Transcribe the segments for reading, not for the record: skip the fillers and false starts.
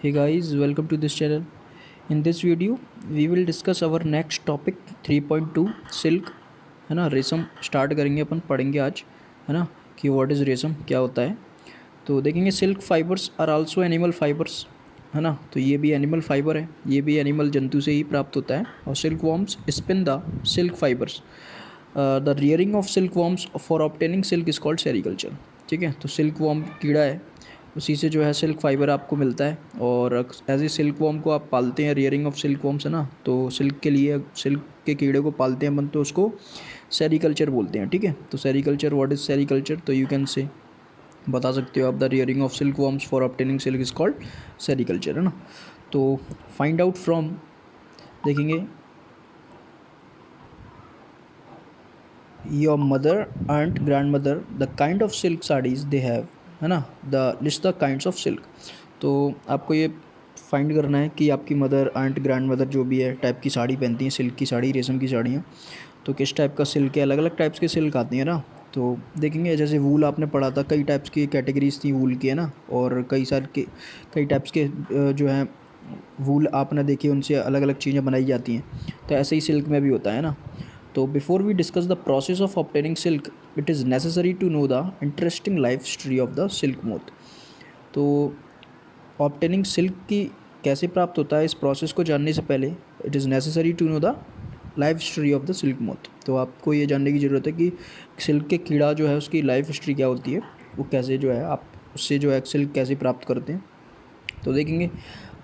Hey guys, welcome to this channel. In this video, we will discuss our next topic 3.2 silk है ना। रेशम start करेंगे, अपन पढ़ेंगे आज है ना कि व्हाट इज़ रेशम, क्या होता है। तो देखेंगे silk fibres are also animal fibres है ना। तो ये भी एनिमल फाइबर है, ये भी एनिमल जंतु से ही प्राप्त होता है। और silk worms spin the silk fibres. The rearing of silk worms for obtaining silk is called sericulture. ठीक है, तो सिल्क वॉर्म कीड़ा है, उसी से जो है सिल्क फाइबर आपको मिलता है। और एज ए सिल्क वॉर्म को आप पालते हैं, रियरिंग ऑफ सिल्क वॉर्म्स है ना। तो सिल्क के लिए, सिल्क के कीड़े को पालते हैं अपन, तो उसको सेरिकल्चर बोलते हैं। ठीक है, तो सेरिकल्चर, व्हाट इज़ सेरिकल्चर, तो यू कैन से बता सकते हो आप, the rearing of silk worms for obtaining silk is called sericulture है ना। तो फाइंड आउट फ्रॉम, देखेंगे your mother and grand mother the kind of silk saris they have है ना। The list the kinds of silk. तो आपको ये find करना है कि आपकी मदर, आंट, ग्रैंड मदर जो भी है टाइप की साड़ी पहनती हैं, सिल्क की साड़ी, रेशम की साड़ियाँ, तो किस टाइप का सिल्क है। अलग अलग टाइप्स के सिल्क आती हैं ना। तो देखेंगे जैसे वूल आपने पढ़ा था, कई टाइप्स की कैटेगरीज थी वूल की है ना। और कई टाइप्स के जो है वूल आपने देखी, उनसे अलग अलग चीज़ें बनाई जाती हैं। तो ऐसे ही सिल्क में भी होता है ना। तो before we discuss the process of obtaining silk, it is necessary to know the interesting life history of the silk moth. तो ऑब्टेनिंग सिल्क की कैसे प्राप्त होता है, इस प्रोसेस को जानने से पहले it is necessary to know the life history of the silk moth. तो आपको ये जानने की ज़रूरत है कि सिल्क के कीड़ा जो है उसकी लाइफ हिस्ट्री क्या होती है, वो कैसे जो है आप उससे जो है सिल्क कैसे प्राप्त करते हैं। तो देखेंगे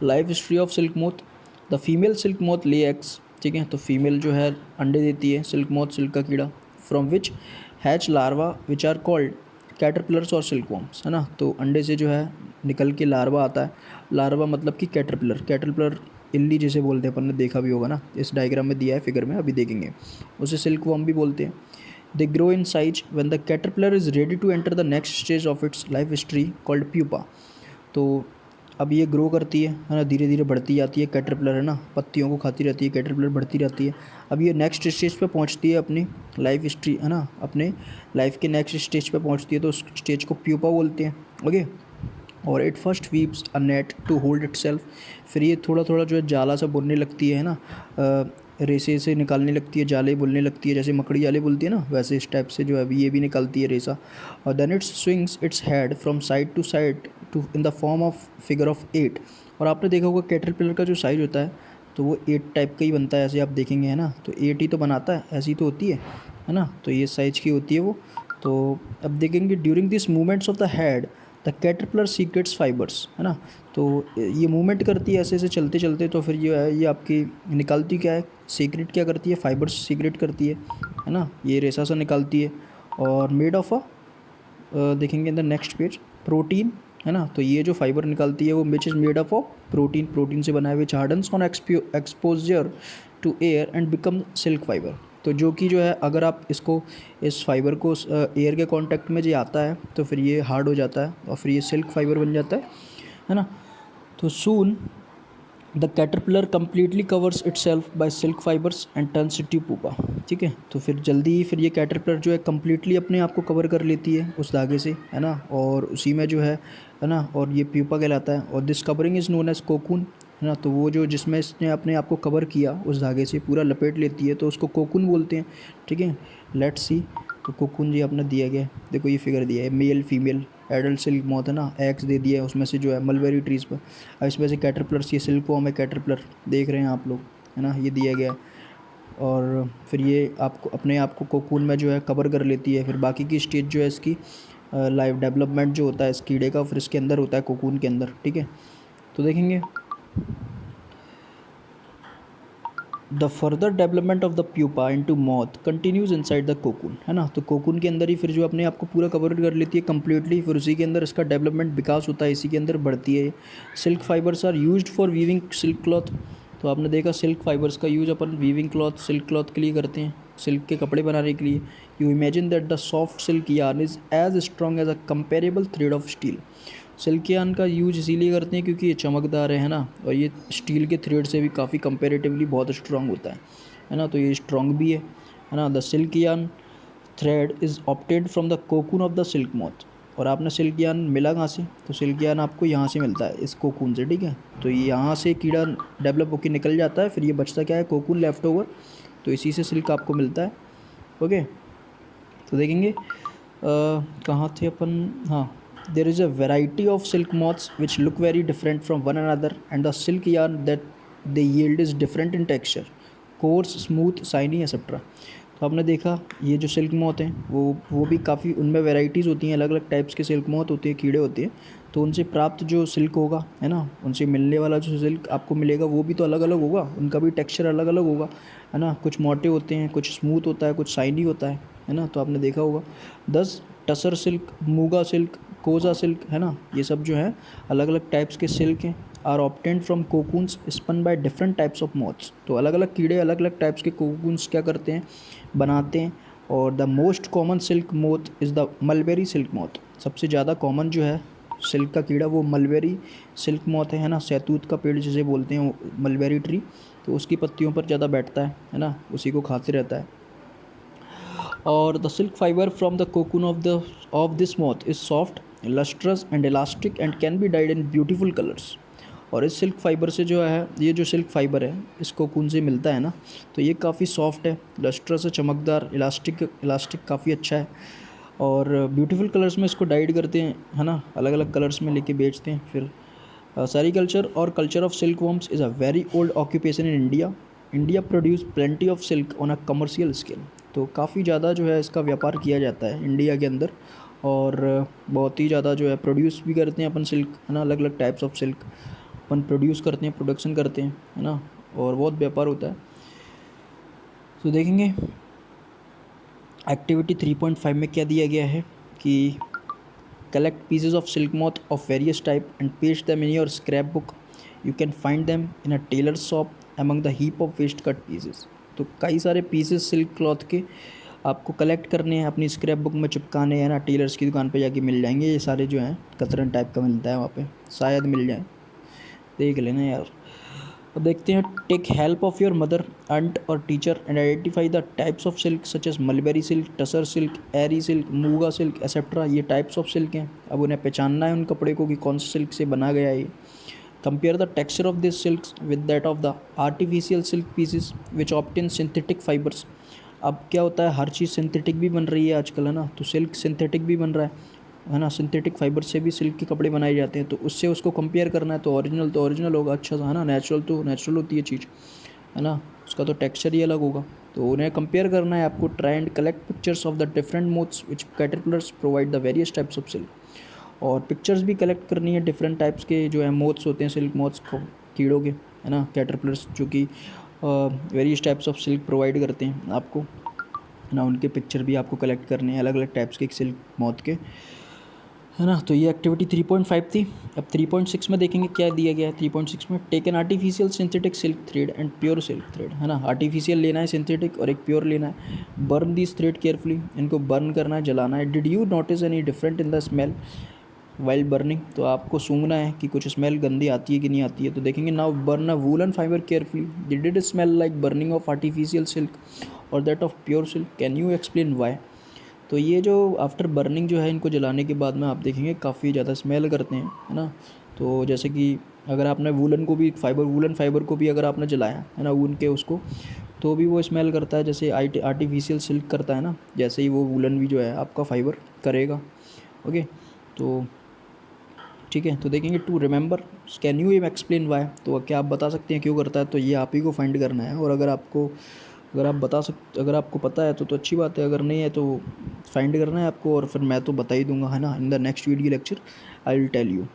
life history of silk moth. The female silk moth lay eggs. ठीक है, तो फीमेल जो है अंडे देती है, सिल्क मोथ, सिल्क का कीड़ा। From which hatch larva which are called caterpillars और सिल्क वॉर्म्स है ना। तो अंडे से जो है निकल के लार्वा आता है। लार्वा मतलब कि कैटरपिलर, कैटरपिलर इल्ली जिसे बोलते हैं, अपन ने देखा भी होगा ना, इस डायग्राम में दिया है फिगर में, अभी देखेंगे। उसे सिल्क वॉर्म भी बोलते हैं। They grow in size when the caterpillar is ready to enter the next stage of its life history called pupa. तो अब ये ग्रो करती है ना, धीरे धीरे बढ़ती जाती है। कैटरपिलर है ना, पत्तियों को खाती रहती है, कैटरपिलर बढ़ती रहती है। अब ये नेक्स्ट स्टेज पे पहुंचती है अपनी लाइफ हिस्ट्री है ना, अपने लाइफ के नेक्स्ट स्टेज पे पहुंचती है, तो उस स्टेज को प्यूपा बोलते हैं। ओके, और it first weaves a net to hold itself. फिर ये थोड़ा थोड़ा जो है जाला सा बुनने लगती है ना, रेसे से निकालने लगती है, जाले बुनने लगती है, जैसे मकड़ी जाले बुनती है ना, वैसे इस टाइप से जो है अभी ये भी निकलती है रेसा। और then its swings its head from side to side to in the form of figure of 8। और आपने देखा होगा कैटरपिलर का जो साइज होता है, तो वो 8 टाइप का ही बनता है, ऐसे आप देखेंगे है ना। तो 8 ही तो बनाता है, ऐसी तो होती है ना। तो ये साइज की होती है वो। तो अब देखेंगे during this movements of the head the caterpillar secrets fibres है ना। तो ये मूवमेंट करती है ऐसे ऐसे चलते चलते, तो फिर ये है, ये आपकी निकालती क्या है, सीक्रेट क्या करती है, फाइबर्स सीक्रेट करती है ना। ये रेसा सा निकालती है। और मेड ऑफ अ, देखेंगे in the next page, protein है ना। तो ये जो फाइबर निकालती है वो which is made up of protein, protein से बना है, which hardens on exposure to air and become silk fibre. तो जो कि जो है अगर आप इसको, इस फाइबर को एयर के कांटेक्ट में जो आता है, तो फिर ये हार्ड हो जाता है और फिर ये सिल्क फाइबर बन जाता है ना। तो soon the caterpillar completely covers itself by silk fibres and turns it to pupa. ठीक है, तो फिर जल्दी ही फिर ये कैटरपिलर जो है कम्प्लीटली अपने आप को कवर कर लेती है उस धागे से है ना, और उसी में जो है ना, और ये प्यूपा कहलाता है। और this covering is known as cocoon है ना। तो वो जो जिसमें इसने अपने आप को कवर किया, उस धागे से पूरा लपेट लेती है, तो उसको कोकून बोलते हैं। ठीक है, लेट्स सी। तो कोकून जी अपना दिया गया है, देखो ये फिगर दिया है, male female adult silk moth है ना, एग्स दे दिया है उसमें से जो है मलबेरी ट्रीज़ पर। अब इसमें से कैटरपिलर्स, ये सिल्क वॉर्म है, कैटरपिलर देख रहे हैं आप लोग है ना, ये दिया गया है। और फिर ये आपको अपने आप को कोकून में जो है कवर कर लेती है। फिर बाकी की स्टेज जो है इसकी लाइफ डेवलपमेंट जो होता है इस कीड़े का, फिर इसके अंदर होता है कोकून के अंदर। ठीक है, तो देखेंगे the further development of the pupa into moth continues inside the cocoon है ना। तो कोकून के अंदर ही फिर जो अपने आप को पूरा कवर कर लेती है कम्प्लीटली, फिर उसी के अंदर इसका डेवलपमेंट, विकास होता है, इसी के अंदर बढ़ती है। Silk fibres are used for weaving silk cloth. तो आपने देखा सिल्क फाइबर्स का यूज अपन वीविंग क्लॉथ, सिल्क क्लॉथ के लिए करते हैं, सिल्क के कपड़े बनाने के लिए। You imagine that the soft silk yarn is as strong as a comparable thread of steel. Silk yarn का यूज इसीलिए करते हैं क्योंकि ये चमकदार है ना, और ये स्टील के थ्रेड से भी काफ़ी कंपेरेटिवली बहुत स्ट्रॉन्ग होता है ना। तो ये स्ट्रॉन्ग भी है ना। The silk yarn thread is opted from the cocoon of the silk moth. और आपने सिल्क यार्न मिला कहाँ से, तो सिल्क यार्न आपको यहाँ से मिलता है, इस कोकून से, ठीक है। तो ये यहाँ से कीड़ा डेवलप होकर निकल जाता है, फिर ये बचता क्या है, कोकून लेफ्ट ओवर, तो इसी से सिल्क आपको मिलता है। ओके, तो देखेंगे कहाँ थे अपन, हाँ, there is a variety of silk moths which look very different from one another and the silk yarn that they yield is different in texture, course, smooth, shiny etcetera. तो आपने देखा ये जो सिल्क मॉथ हैं वो भी काफ़ी, उनमें वेराइटीज़ होती हैं, अलग अलग टाइप्स के सिल्क मॉथ होती है, कीड़े होते हैं। तो उनसे प्राप्त जो सिल्क होगा, है ना, उनसे मिलने वाला जो सिल्क आपको मिलेगा वो भी तो अलग अलग होगा, उनका भी टेक्सचर अलग अलग होगा, है ना। कुछ मोटे होते हैं, कुछ स्मूथ होता है, कुछ शाइनी होता है ना। तो आपने देखा होगा 10 tussar silk, muga silk, kosa silk, है ना, ये सब जो है अलग अलग टाइप्स के सिल्क हैं, are obtained from cocoons spun by different types of moths. तो अलग अलग कीड़े अलग अलग टाइप्स के कोकून्स क्या करते हैं, बनाते हैं। और the most common silk moth is the mulberry silk moth. सबसे ज़्यादा कॉमन जो है सिल्क का कीड़ा वो मलबेरी सिल्क मोथ है ना। सैतूत का पेड़ जिसे बोलते हैं, मलबेरी ट्री, तो उसकी पत्तियों पर ज़्यादा बैठता है ना, उसी को खाते रहता है। और the silk fibre from the cocoon of this moth is soft, lustrous and elastic and can be died in beautiful colours. और इस सिल्क फाइबर से जो है, ये जो सिल्क फाइबर है इस कोकून से मिलता है ना, तो ये काफ़ी सॉफ्ट है, लस्ट्रस है, चमकदार, इलास्टिक काफ़ी अच्छा है। और ब्यूटीफुल कलर्स में इसको डाइड करते हैं, है ना, अलग अलग कलर्स में लेके बेचते हैं। फिर सेरीकल्चर और culture of silk worms is a very old occupation in India. India produce plenty of silk on a commercial scale. तो काफ़ी ज़्यादा जो है इसका व्यापार किया जाता है इंडिया के अंदर, और बहुत ही ज़्यादा जो है प्रोड्यूस भी करते हैं अपन सिल्क, है ना, अलग अलग types of silk upon produce करते हैं, प्रोडक्शन करते हैं, है ना, और बहुत व्यापार होता है। तो देखेंगे एक्टिविटी 3.5 में क्या दिया गया है कि collect pieces of silk moth of various type and paste them in your scrapbook. You can find them in a tailor's shop among the heap of waste cut pieces. तो कई सारे पीसेस सिल्क क्लॉथ के आपको collect करने हैं, अपनी scrap book में चिपकाने हैं ना, टेलर्स की दुकान पे जाके मिल जाएंगे ये सारे जो हैं, कतरन टाइप का मिलता है वहाँ पे, शायद मिल जाए, देख लेना यार। अब देखते हैं, take help of your mother, aunt और teacher and identify the types of silk such as mulberry silk, tussar silk, eri silk, muga silk etcetera. ये टाइप्स ऑफ सिल्क हैं, अब उन्हें पहचानना है उन कपड़े को कि कौन से सिल्क से बना गया है ये। Compare the texture of this silk with that of the artificial silk pieces which obtain synthetic fibres. अब क्या होता है, हर चीज़ सिंथेटिक भी बन रही है आजकल, है ना, तो सिल्क सिंथेटिक भी बन रहा है ना, सिंथेटिक फाइबर से भी सिल्क के कपड़े बनाए जाते हैं। तो उससे उसको कंपेयर करना है, तो ओरिजिनल होगा अच्छा सा, है ना, नेचुरल तो नेचुरल होती है चीज़, है ना, उसका तो टेक्सचर ही अलग होगा। तो उन्हें कंपेयर करना है आपको। Try and collect pictures of the different moths which caterpillars provide the various types of silk. और पिक्चर्स भी कलेक्ट करनी है डिफरेंट टाइप्स के जो है मोथ्स होते हैं, सिल्क मोथ्स को, कीड़ों के, है ना, कैटरपिलर्स जो कि various types of silk provide करते हैं आपको, है ना, उनके पिक्चर भी आपको कलेक्ट करने हैं, अलग अलग टाइप्स के सिल्क मोथ के, है ना। तो ये एक्टिविटी 3.5 थी। अब 3.6 में देखेंगे क्या दिया गया है। 3.6 में take an artificial synthetic silk thread and pure silk thread, है ना, आर्टिफिशियल लेना है सिंथेटिक और एक प्योर लेना है। बर्न दिस थ्रेड केयरफुली, इनको बर्न करना है, जलाना है। Did you notice any different in the smell while burning, तो आपको सूंघना है कि कुछ स्मेल गंदी आती है कि नहीं आती है। तो देखेंगे, now burn a woollen fibre carefully, did it smell like burning of artificial silk और that of pure silk, can you explain why. तो ये जो आफ्टर बर्निंग जो है, इनको जलाने के बाद में आप देखेंगे काफ़ी ज़्यादा स्मेल करते हैं, है ना। तो जैसे कि अगर आपने वूलन फाइबर को भी अगर आपने जलाया, है ना, ऊन के उसको, तो भी वो स्मेल करता है जैसे आर्टिफिशियल सिल्क करता है ना, जैसे ही वो वूलन भी जो है आपका फाइबर करेगा। ओके, तो ठीक है। तो देखेंगे, to remember can you explain why, तो क्या आप बता सकते हैं क्यों करता है। तो ये आप ही को फाइंड करना है, और अगर आपको पता है तो अच्छी बात है, अगर नहीं है तो फाइंड करना है आपको, और फिर मैं तो बता ही दूंगा, है ना, in the next video lecture I will tell you.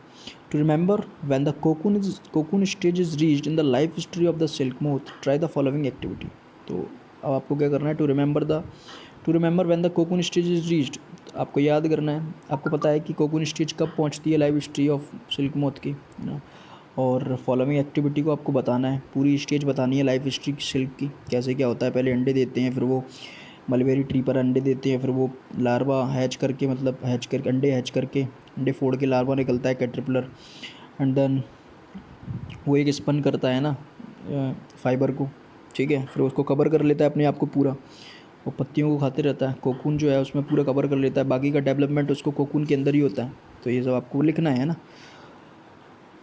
To remember when the cocoon stage is reached in the life history of the silk moth, try the following activity. तो अब आपको क्या करना है, to remember when the cocoon stage is reached, आपको याद करना है, आपको पता है कि कोकून स्टेज कब पहुंचती है life history of silk moth की, है ना। और फॉलोइंग एक्टिविटी को आपको बताना है, पूरी स्टेज बतानी है लाइफ हिस्ट्री सिल्क की, कैसे क्या होता है। पहले अंडे देते हैं, फिर वो मलबेरी ट्री पर अंडे देते हैं, फिर वो लार्वा हैच करके, मतलब अंडे हैच करके, अंडे फोड़ के लार्वा निकलता है कैटरपिलर, एंड देन वो एक स्पन करता है ना फाइबर को, ठीक है, फिर उसको कवर कर लेता है अपने आप को पूरा, वो पत्तियों को खाते रहता है, कोकून जो है उसमें पूरा कवर कर लेता है, बाकी का डेवलपमेंट उसको कोकून के अंदर ही होता है। तो ये सब आपको लिखना है ना।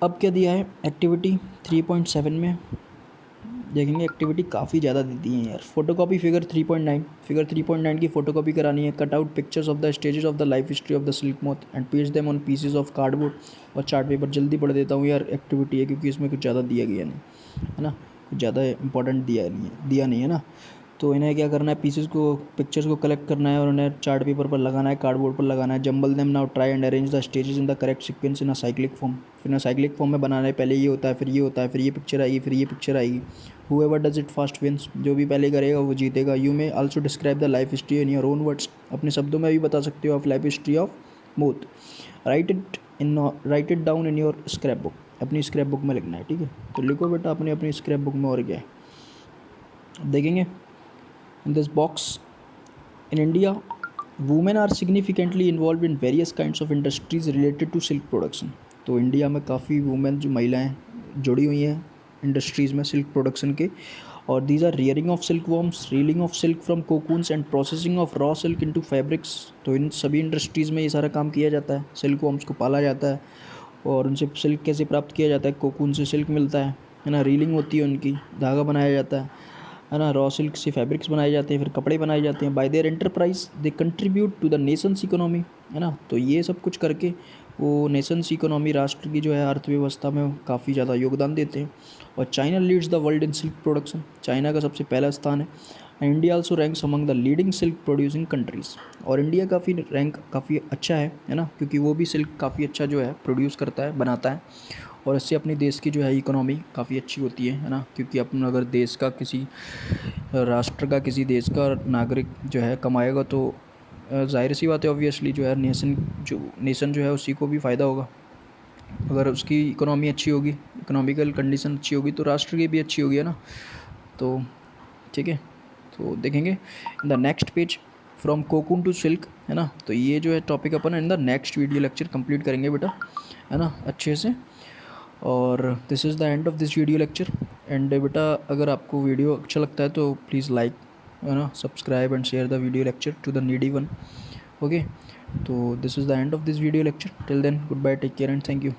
अब क्या दिया है एक्टिविटी 3.7 में, देखेंगे एक्टिविटी काफ़ी ज़्यादा दे दी है यार। फोटोकॉपी फिगर 3.9, फिगर 3.9 की फोटोकॉपी करानी है। Cut out pictures of the stages of the life history of the silk moth and paste them on pieces of cardboard और चार्ट पेपर। जल्दी पढ़ देता हूँ यार, एक्टिविटी है क्योंकि इसमें कुछ ज़्यादा दिया गया नहीं है ना, कुछ ज़्यादा इंपॉर्टेंट दिया नहीं है ना। तो इन्हें क्या करना है, पीसेस को, पिक्चर्स को कलेक्ट करना है और उन्हें चार्ट पेपर पर लगाना है, कार्डबोर्ड पर लगाना है। Jumble them now, try and arrange the stages in the correct sequence in a cyclic form. फिर साइक्लिक फॉर्म में बनाना है, पहले ये होता है, फिर ये होता है, फिर ये पिक्चर आएगी, फिर ये पिक्चर आएगी। However does it fast wins, जो भी पहले करेगा वो जीतेगा। You may also describe the life history in your own words, अपने शब्दों में भी बता सकते हो आप life history of moth. Write it down in your scrap book, अपनी स्क्रैप बुक में लिखना है, ठीक है। तो लिखो बेटा अपनी स्क्रैप बुक में। और क्या है देखेंगे in this box, in India women are significantly involved in various kinds of industries related to silk production। तो इंडिया में काफ़ी वुमेन जो महिलाएं जुड़ी हुई हैं इंडस्ट्रीज़ में सिल्क प्रोडक्शन के। और these are rearing of silk worms, reeling of silk from cocoons and processing of raw silk into fabrics. तो इन सभी इंडस्ट्रीज़ में ये सारा काम किया जाता है, सिल्क वॉर्म्स को पाला जाता है और उनसे सिल्क कैसे प्राप्त किया जाता है, कोकून से सिल्क मिलता है ना। रीलिंग होती है उनकी, धागा बनाया जाता है ना। रॉ सिल्क से फैब्रिक्स बनाए जाते हैं, फिर कपड़े बनाए जाते हैं। By their enterprise they contribute to the nation's economy, है ना। तो ये सब कुछ करके वो नेशंस इकोनॉमी, राष्ट्र की जो है अर्थव्यवस्था में काफ़ी ज़्यादा योगदान देते हैं। और China leads the world in silk production, China का सबसे पहला स्थान है। India also ranks among the leading silk producing countries. और इंडिया काफ़ी अच्छा है ना, क्योंकि वो भी सिल्क काफ़ी अच्छा जो है प्रोड्यूस करता है, बनाता है। और इससे अपने देश की जो है इकोनॉमी काफ़ी अच्छी होती है ना। क्योंकि अपन अगर देश का किसी राष्ट्र का, किसी देश का नागरिक जो है कमाएगा तो जाहिर सी बात है, ऑब्वियसली जो है नेशन जो है उसी को भी फ़ायदा होगा। अगर उसकी इकोनॉमी अच्छी होगी, इकोनॉमिकल कंडीशन अच्छी होगी तो राष्ट्र की भी अच्छी होगी, है ना। तो ठीक है, तो देखेंगे in the next page from cocoon to silk, है ना। तो ये जो है टॉपिक अपन in the next video lecture complete करेंगे बेटा, है ना, अच्छे से। और this is the end of this video lecture. And बेटा अगर आपको वीडियो अच्छा लगता है तो प्लीज़ लाइक, है ना, subscribe and share the video lecture to the needy one. Okay, तो this is the end of this video lecture. Till then goodbye, take care and thank you.